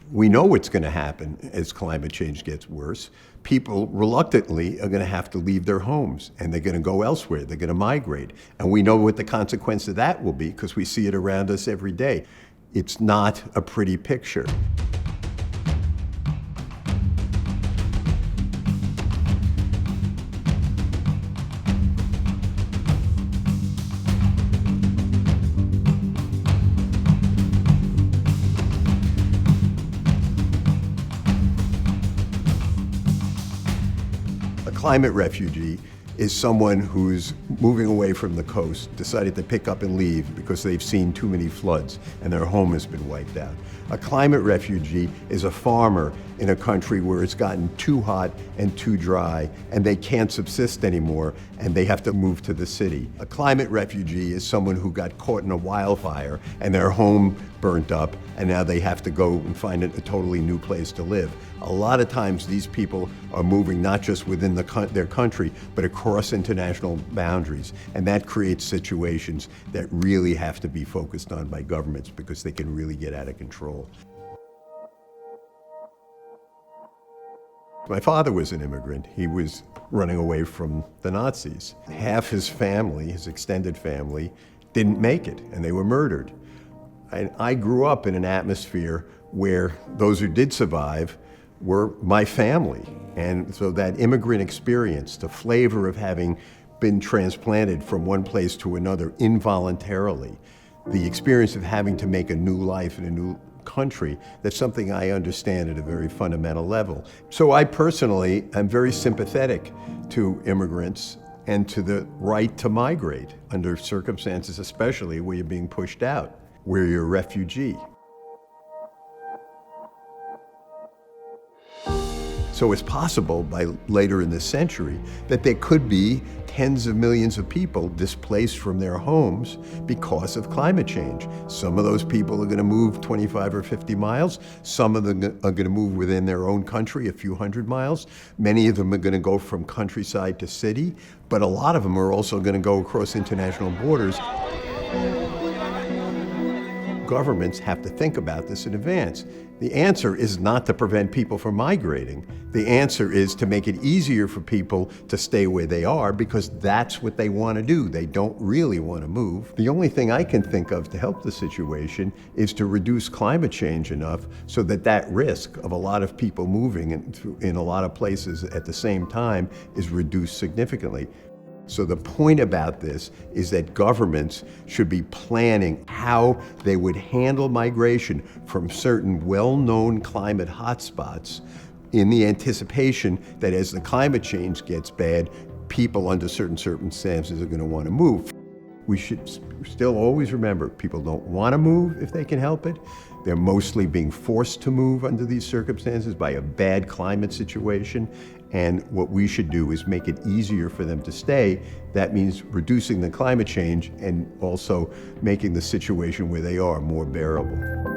We know what's going to happen as climate change gets worse. People reluctantly are going to have to leave their homes and they're going to go elsewhere. They're going to migrate. And we know what the consequence of that will be because we see it around us every day. It's not a pretty picture. A climate refugee is someone who's moving away from the coast, decided to pick up and leave because they've seen too many floods and their home has been wiped out. A climate refugee is a farmer in a country where it's gotten too hot and too dry and they can't subsist anymore and they have to move to the city. A climate refugee is someone who got caught in a wildfire and their home burnt up and now they have to go and find a totally new place to live. A lot of times these people are moving not just within their country, but across international boundaries. And that creates situations that really have to be focused on by governments because they can really get out of control. My father was an immigrant. He was running away from the Nazis. Half his family, his extended family, didn't make it, and they were murdered. And I grew up in an atmosphere where those who did survive were my family. And so that immigrant experience, the flavor of having been transplanted from one place to another involuntarily, the experience of having to make a new life in a new country, that's something I understand at a very fundamental level. So I personally am very sympathetic to immigrants and to the right to migrate under circumstances, especially where you're being pushed out, where you're a refugee. So it's possible by later in this century that there could be tens of millions of people displaced from their homes because of climate change. Some of those people are going to move 25 or 50 miles. Some of them are going to move within their own country a few hundred miles. Many of them are going to go from countryside to city, but a lot of them are also going to go across international borders. Governments have to think about this in advance. The answer is not to prevent people from migrating. The answer is to make it easier for people to stay where they are because that's what they want to do. They don't really want to move. The only thing I can think of to help the situation is to reduce climate change enough so that that risk of a lot of people moving in a lot of places at the same time is reduced significantly. So the point about this is that governments should be planning how they would handle migration from certain well-known climate hotspots in the anticipation that as the climate change gets bad, people under certain circumstances are going to want to move. We should still always remember, people don't want to move if they can help it. They're mostly being forced to move under these circumstances by a bad climate situation. And what we should do is make it easier for them to stay. That means reducing the climate change and also making the situation where they are more bearable.